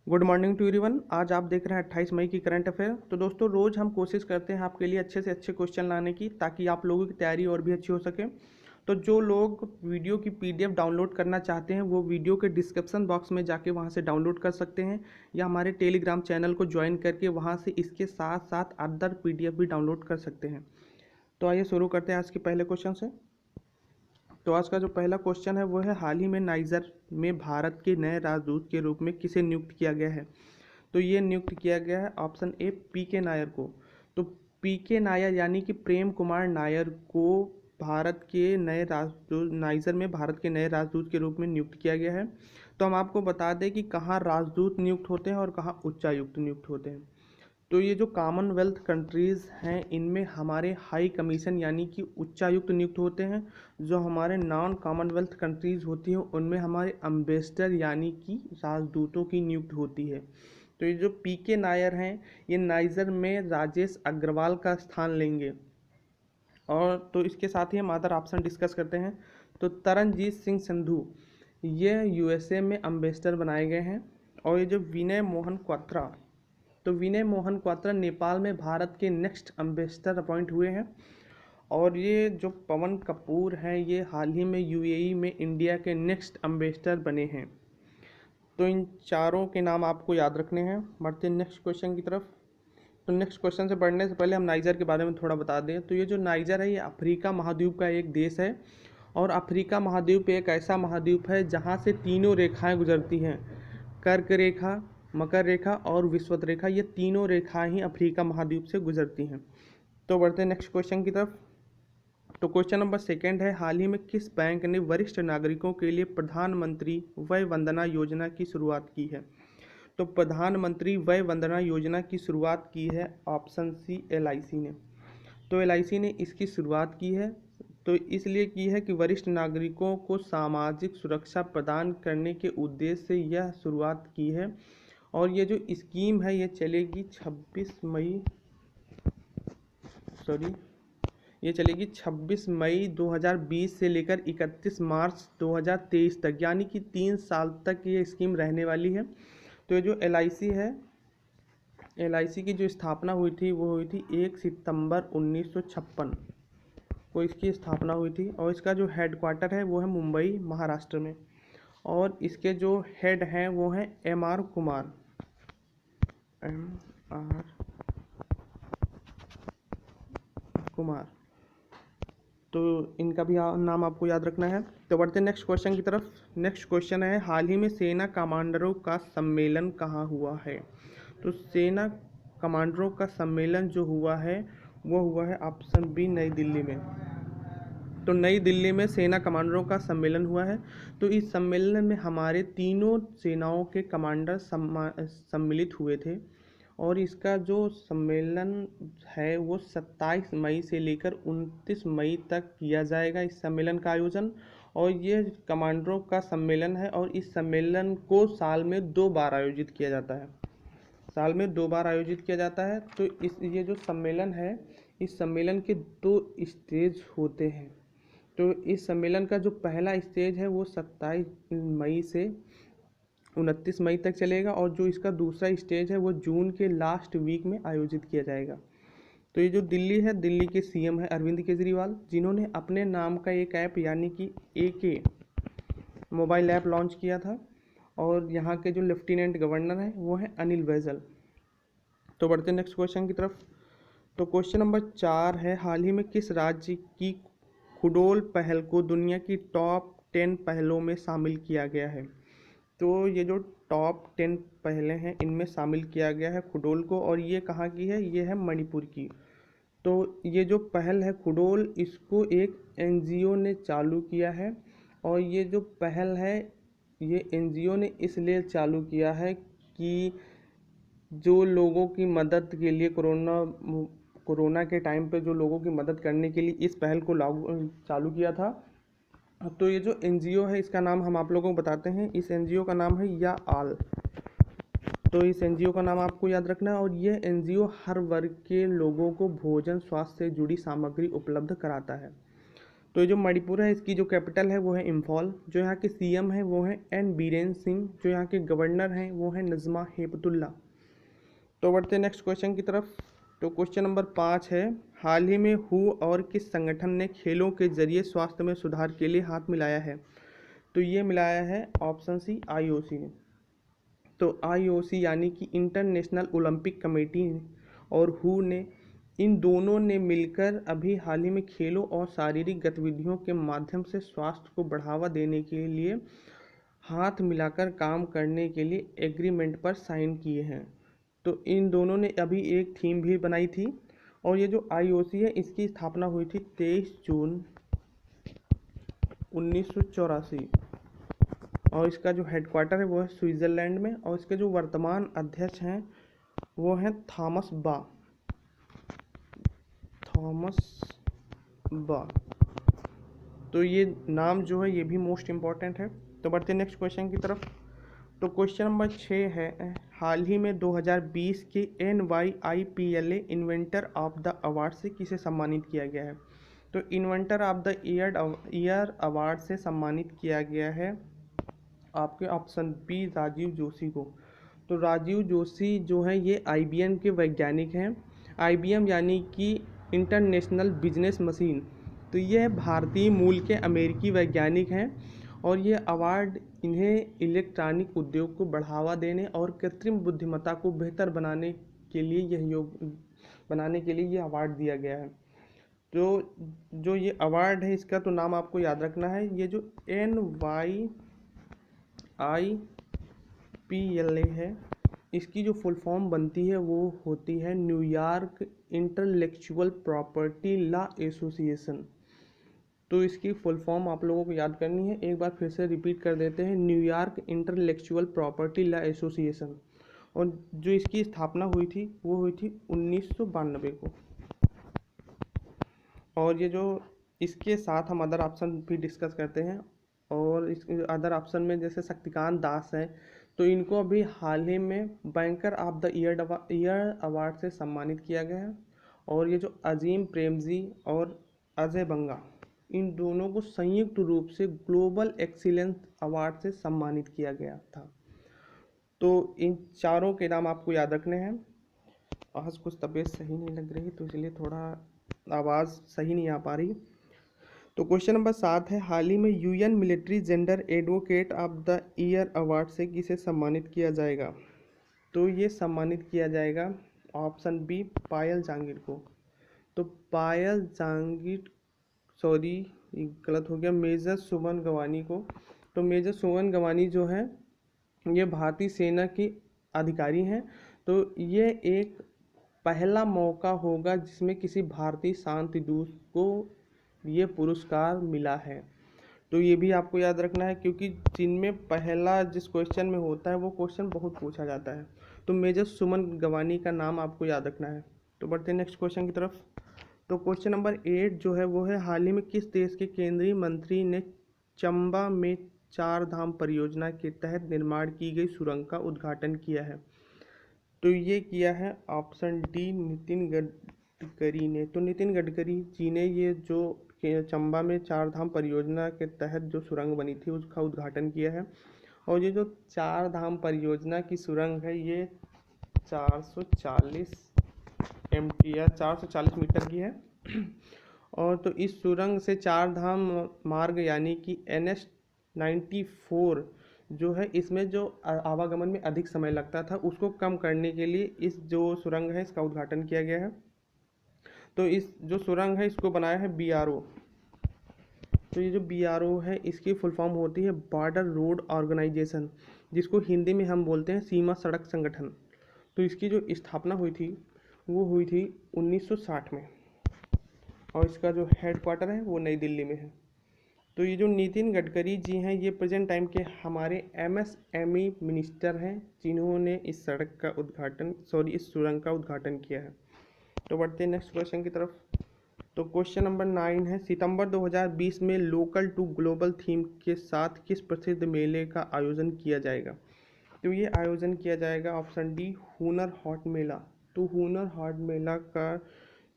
Good morning to everyone. आज आप देख रहे हैं 28 मई की करंट अफेयर। तो दोस्तों रोज़ हम कोशिश करते हैं आपके लिए अच्छे से अच्छे क्वेश्चन लाने की, ताकि आप लोगों की तैयारी और भी अच्छी हो सके। तो जो लोग वीडियो की पीडीएफ डाउनलोड करना चाहते हैं वो वीडियो के डिस्क्रिप्शन बॉक्स में जाके वहां से डाउनलोड कर सकते हैं, या हमारे टेलीग्राम चैनल को ज्वाइन करके वहां से इसके साथ साथ अदर पीडीएफ भी डाउनलोड कर सकते हैं। तो आइए शुरू करते हैं आज के पहले क्वेश्चन से। तो आज का जो पहला क्वेश्चन है वो है, हाल ही में नाइजर में भारत के नए राजदूत के रूप में किसे नियुक्त किया गया है। तो ये नियुक्त किया गया है ऑप्शन ए पीके नायर को। तो पीके नायर यानी कि प्रेम कुमार नायर को भारत के नए राजदूत, नाइजर में भारत के नए राजदूत के रूप में नियुक्त किया गया है। तो हम आपको बता दें कि कहाँ राजदूत नियुक्त होते हैं और कहाँ उच्चायुक्त नियुक्त होते हैं। तो ये जो कॉमनवेल्थ कंट्रीज़ हैं इनमें हमारे हाई कमीशन यानी कि उच्चायुक्त नियुक्त होते हैं। जो हमारे नॉन कॉमनवेल्थ कंट्रीज़ होती हैं उनमें हमारे एम्बेसडर यानी कि राजदूतों की नियुक्त होती है। तो ये जो पीके नायर हैं ये नाइजर में राजेश अग्रवाल का स्थान लेंगे। और तो इसके साथ ही हम अदर ऑप्शन डिस्कस करते हैं। तो तरनजीत सिंह संधू ये यूएसए में एम्बेसडर बनाए गए हैं। और ये जो विनय मोहन क्वात्रा, तो विनय मोहन क्वात्रा नेपाल में भारत के नेक्स्ट एम्बेसडर अपॉइंट हुए हैं। और ये जो पवन कपूर हैं ये हाल ही में यूएई में इंडिया के नेक्स्ट एम्बेसडर बने हैं। तो इन चारों के नाम आपको याद रखने हैं। बढ़ते हैं नेक्स्ट क्वेश्चन की तरफ। तो नेक्स्ट क्वेश्चन से बढ़ने से पहले हम नाइजर के बारे में थोड़ा बता दें। तो ये जो नाइजर है ये अफ्रीका महाद्वीप का एक देश है। और अफ्रीका महाद्वीप एक ऐसा महाद्वीप है जहाँ से तीनों रेखाएं गुजरती हैं, कर्क रेखा, मकर रेखा और विषुवत रेखा। ये तीनों रेखाएं ही अफ्रीका महाद्वीप से गुजरती हैं। तो बढ़ते हैं नेक्स्ट क्वेश्चन की तरफ। तो क्वेश्चन नंबर सेकंड है, हाल ही में किस बैंक ने वरिष्ठ नागरिकों के लिए प्रधानमंत्री वय वंदना योजना की शुरुआत की है। तो प्रधानमंत्री वय वंदना योजना की शुरुआत की है ऑप्शन सी एलआईसी ने। तो एलआईसी ने इसकी शुरुआत की है तो इसलिए की है कि वरिष्ठ नागरिकों को सामाजिक सुरक्षा प्रदान करने के उद्देश्य से यह शुरुआत की है। और ये जो स्कीम है ये चलेगी 26 मई 2020 से लेकर 31 मार्च 2023 तक, यानी कि 3 साल तक ये स्कीम रहने वाली है। तो ये जो एलआईसी है, एलआईसी की जो स्थापना हुई थी वो हुई थी 1 सितंबर 1956 को इसकी स्थापना हुई थी। और इसका जो हेडक्वार्टर है वो है मुंबई महाराष्ट्र में। और इसके जो हेड हैं वो हैं एम.आर. कुमार। तो इनका भी नाम आपको याद रखना है। तो बढ़ते हैं नेक्स्ट क्वेश्चन की तरफ। नेक्स्ट क्वेश्चन है, हाल ही में सेना कमांडरों का सम्मेलन कहाँ हुआ है। तो सेना कमांडरों का सम्मेलन जो हुआ है वो हुआ है ऑप्शन बी नई दिल्ली में। तो नई दिल्ली में सेना कमांडरों का सम्मेलन हुआ है। तो इस सम्मेलन में हमारे तीनों सेनाओं के कमांडर सम्मिलित हुए थे। और इसका जो सम्मेलन है वो 27 मई से लेकर 29 मई तक किया जाएगा इस सम्मेलन का आयोजन। और ये कमांडरों का सम्मेलन है और इस सम्मेलन को साल में 2 बार आयोजित किया जाता है। तो ये जो सम्मेलन है इस सम्मेलन के 2 स्टेज होते हैं। तो इस सम्मेलन का जो पहला स्टेज है वो 27 मई से 29 मई तक चलेगा, और जो इसका दूसरा स्टेज है वो जून के लास्ट वीक में आयोजित किया जाएगा। तो ये जो दिल्ली है, दिल्ली के सीएम है अरविंद केजरीवाल, जिन्होंने अपने नाम का एक ऐप यानी कि एके मोबाइल ऐप लॉन्च किया था। और यहाँ के जो लेफ्टिनेंट गवर्नर हैं वो है अनिल बैजल। तो बढ़ते नेक्स्ट क्वेश्चन की तरफ। तो क्वेश्चन नंबर 4 है, हाल ही में किस राज्य की खुडोल पहल को दुनिया की टॉप 10 पहलों में शामिल किया गया है। तो ये जो टॉप 10 पहलें हैं इनमें शामिल किया गया है खुडोल को। और ये कहाँ की है, ये है मणिपुर की। तो ये जो पहल है खुडोल, इसको एक एनजीओ ने चालू किया है। और ये जो पहल है ये एनजीओ ने इसलिए चालू किया है कि जो लोगों की मदद के लिए कोरोना के टाइम पे जो लोगों की मदद करने के लिए इस पहल को चालू किया था। तो ये जो एनजीओ है इसका नाम हम आप लोगों को बताते हैं। इस एनजीओ का नाम है या आल। तो इस एनजीओ का नाम आपको याद रखना है। और यह एनजीओ हर वर्ग के लोगों को भोजन स्वास्थ्य से जुड़ी सामग्री उपलब्ध कराता है। तो ये जो मणिपुर है इसकी जो कैपिटल है वो है इम्फॉल। जो यहाँ के सीएम है वो है एन बीरेन सिंह। जो यहाँ के गवर्नर हैं वो है नज़मा हेपतुल्ला। तो बढ़ते हैं नेक्स्ट क्वेश्चन की तरफ। तो क्वेश्चन नंबर 5 है, हाल ही में हु और किस संगठन ने खेलों के जरिए स्वास्थ्य में सुधार के लिए हाथ मिलाया है? तो ये मिलाया है ऑप्शन सी आईओसी ने। तो आईओसी यानी कि इंटरनेशनल ओलंपिक कमेटी और हु ने, इन दोनों ने मिलकर अभी हाल ही में खेलों और शारीरिक गतिविधियों के माध्यम से स्वास्थ्य को बढ़ावा देने के लिए हाथ मिलाकर काम करने के लिए एग्रीमेंट पर साइन किए हैं। तो इन दोनों ने अभी एक थीम भी बनाई थी। और ये जो आईओसी है इसकी स्थापना हुई थी 23 जून 1984। और इसका जो हेडक्वार्टर है वो है स्विट्ज़रलैंड में। और इसके जो वर्तमान अध्यक्ष हैं वो हैं थॉमस बा। तो ये नाम जो है ये भी मोस्ट इम्पॉर्टेंट है। तो बढ़ते हैं नेक्स्ट क्वेश्चन की तरफ। तो क्वेश्चन नंबर 6 है, हाल ही में 2020 के NYIPLA inventor of the award से किसे सम्मानित किया गया है? तो inventor of the year award से सम्मानित किया गया है आपके ऑप्शन बी राजीव जोशी को। तो राजीव जोशी जो है ये IBM के वैज्ञानिक हैं। IBM यानी कि इंटरनेशनल बिजनेस मशीन। तो ये भारतीय मूल के अमेरिकी वैज्ञानिक हैं। और ये अवार्ड इन्हें इलेक्ट्रॉनिक उद्योग को बढ़ावा देने और कृत्रिम बुद्धिमत्ता को बेहतर बनाने के लिए ये अवार्ड दिया गया है। तो जो ये अवार्ड है इसका तो नाम आपको याद रखना है। ये जो NYIPLA है इसकी जो फुल फॉर्म बनती है वो होती है New York intellectual property law association. तो इसकी फुल फॉर्म आप लोगों को याद करनी है। एक बार फिर से रिपीट कर देते हैं, New York intellectual property law association. और जो इसकी स्थापना हुई थी वो हुई थी 1992 को। और ये जो इसके साथ हम अदर ऑप्शन भी डिस्कस करते हैं। और इस अदर ऑप्शन में जैसे शक्तिकांत दास हैं, तो इनको अभी हाल ही में banker of the year award से सम्मानित किया गया है। और ये जो अजीम प्रेमजी और अजय बंगा, इन दोनों को संयुक्त रूप से ग्लोबल एक्सीलेंस अवार्ड से सम्मानित किया गया था। तो इन चारों के नाम आपको याद रखने हैं। आज कुछ तबीयत सही नहीं लग रही तो इसलिए थोड़ा आवाज़ सही नहीं आ पा रही। तो क्वेश्चन नंबर 7 है, हाल ही में UN military gender advocate of the year award से किसे सम्मानित किया जाएगा? तो ये सम्मानित किया जाएगा ऑप्शन बी पायल जांगिर को। तो पायल जांगिर, सॉरी ये गलत हो गया, मेजर सुमन गवानी को। तो मेजर सुमन गवानी जो है ये भारतीय सेना की अधिकारी हैं। तो ये एक पहला मौका होगा जिसमें किसी भारतीय शांति दूत को ये पुरस्कार मिला है। तो ये भी आपको याद रखना है क्योंकि जिनमें पहला जिस क्वेश्चन में होता है वो क्वेश्चन बहुत पूछा जाता है। तो मेजर सुमन गवानी का नाम आपको याद रखना है। तो बढ़ते हैं नेक्स्ट क्वेश्चन की तरफ। तो क्वेश्चन नंबर 8 जो है वो है, हाल ही में किस देश के केंद्रीय मंत्री ने चंबा में 4 धाम परियोजना के तहत निर्माण की गई सुरंग का उद्घाटन किया है? तो ये किया है ऑप्शन डी नितिन गडकरी ने। तो नितिन गडकरी जी ने ये जो चंबा में 4 धाम परियोजना के तहत जो सुरंग बनी थी उसका उद्घाटन किया है। और ये जो 4 धाम परियोजना की सुरंग है ये 440 MT 440 मीटर की है। और तो इस सुरंग से 4 धाम मार्ग यानी कि NH94 जो है इसमें जो आवागमन में अधिक समय लगता था उसको कम करने के लिए इस जो सुरंग है इसका उद्घाटन किया गया है। तो इस जो सुरंग है इसको बनाया है BRO। तो ये जो BRO है इसकी फुल फॉर्म होती है बॉर्डर रोड ऑर्गेनाइजेशन, जिसको हिंदी में हम बोलते हैं सीमा सड़क संगठन। तो इसकी जो स्थापना हुई थी वो हुई थी 1960 में। और इसका जो हेडक्वार्टर है वो नई दिल्ली में है। तो ये जो नितिन गडकरी जी हैं ये प्रेजेंट टाइम के हमारे MSME मिनिस्टर हैं जिन्होंने इस सुरंग का उद्घाटन किया है। तो बढ़ते हैं नेक्स्ट क्वेश्चन की तरफ। तो क्वेश्चन नंबर 9 है, सितंबर 2020 में लोकल टू ग्लोबल थीम के साथ किस प्रसिद्ध मेले का आयोजन किया जाएगा? तो ये आयोजन किया जाएगा ऑप्शन डी हुनर हाट मेला। तो हुनर हाट मेला का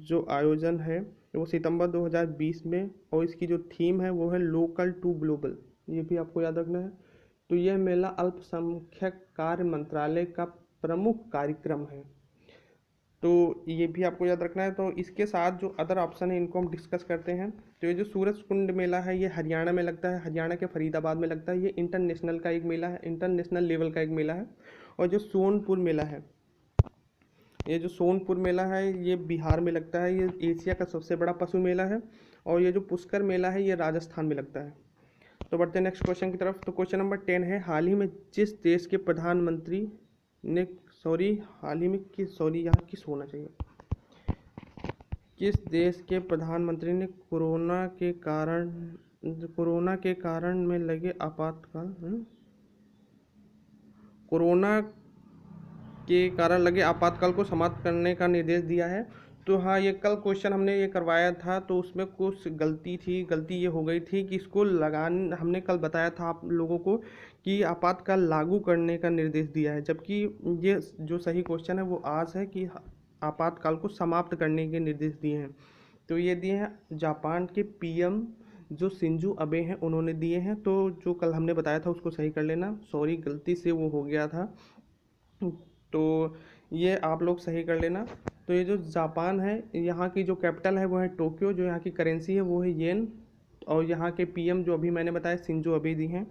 जो आयोजन है वो सितंबर 2020 में, और इसकी जो थीम है वो है लोकल टू ग्लोबल, ये भी आपको याद रखना है। तो यह मेला अल्पसंख्यक कार्य मंत्रालय का प्रमुख कार्यक्रम है, तो ये भी आपको याद रखना है। तो इसके साथ जो अदर ऑप्शन है इनको हम डिस्कस करते हैं। तो ये जो सूरज कुंड मेला है ये हरियाणा में लगता है, हरियाणा के फरीदाबाद में लगता है। ये इंटरनेशनल का एक मेला है, इंटरनेशनल लेवल का एक मेला है। और जो सोनपुर मेला है, ये जो सोनपुर मेला है ये बिहार में लगता है, ये एशिया का सबसे बड़ा पशु मेला है। और ये जो पुष्कर मेला है ये राजस्थान में लगता है। तो बढ़ते हैं नेक्स्ट क्वेश्चन की तरफ। तो क्वेश्चन नंबर 10 है, हाल ही में जिस देश के प्रधानमंत्री ने हाल ही में यहाँ किस होना चाहिए, किस देश के प्रधानमंत्री ने कोरोना के कारण में लगे आपातकाल को समाप्त करने का निर्देश दिया है। तो हाँ, ये कल क्वेश्चन हमने ये करवाया था, तो उसमें कुछ गलती ये हो गई थी कि इसको हमने कल बताया था आप लोगों को कि आपातकाल लागू करने का निर्देश दिया है, जबकि ये जो सही क्वेश्चन है वो आज है कि आपातकाल को समाप्त करने के निर्देश दिए हैं। तो ये दिए हैं जापान के पीएम जो शिंजो अबे हैं उन्होंने दिए हैं। तो जो कल हमने बताया था उसको सही कर लेना, सॉरी गलती से वो हो गया था, तो ये आप लोग सही कर लेना। तो ये जो जापान है यहाँ की जो कैपिटल है वो है टोक्यो, जो यहाँ की करेंसी है वो है येन, और यहाँ के पीएम जो अभी मैंने बताया शिंजो अबे दी हैं।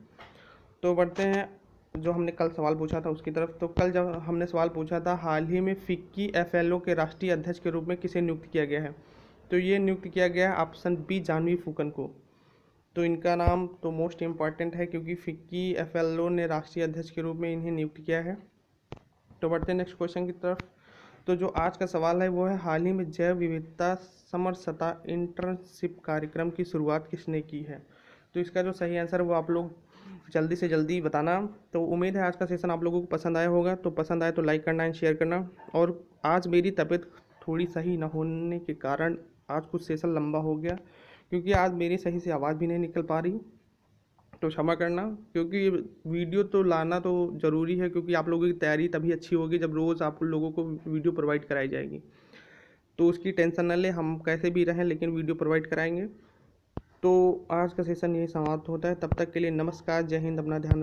तो बढ़ते हैं जो हमने कल सवाल पूछा था उसकी तरफ। तो कल जब हमने सवाल पूछा था हाल ही में फिक्की एफएलओ के राष्ट्रीय अध्यक्ष के रूप में किसे नियुक्त किया गया है, तो ये नियुक्त किया गया है ऑप्शन बी जानवी फूकन को। तो इनका नाम तो मोस्ट इम्पॉर्टेंट है क्योंकि फिक्की एफएलओ ने राष्ट्रीय अध्यक्ष के रूप में इन्हें नियुक्त किया है। तो बढ़ते हैं नेक्स्ट क्वेश्चन की तरफ। तो जो आज का सवाल है वो है, हाल ही में जैव विविधता समरसता इंटर्नशिप कार्यक्रम की शुरुआत किसने की है। तो इसका जो सही आंसर है वो आप लोग जल्दी से जल्दी बताना। तो उम्मीद है आज का सेशन आप लोगों को पसंद आया होगा, तो पसंद आए तो लाइक करना एंड शेयर करना। और आज मेरी तबीयत थोड़ी सही न होने के कारण आज कुछ सेशन लंबा हो गया, क्योंकि आज मेरी सही से आवाज़ भी नहीं निकल पा रही, तो क्षमा करना। क्योंकि वीडियो तो लाना तो ज़रूरी है, क्योंकि आप लोगों की तैयारी तभी अच्छी होगी जब रोज़ आप लोगों को वीडियो प्रोवाइड कराई जाएगी। तो उसकी टेंशन न ले, हम कैसे भी रहें लेकिन वीडियो प्रोवाइड कराएंगे। तो आज का सेशन यही समाप्त होता है, तब तक के लिए नमस्कार, जय हिंद, अपना ध्यान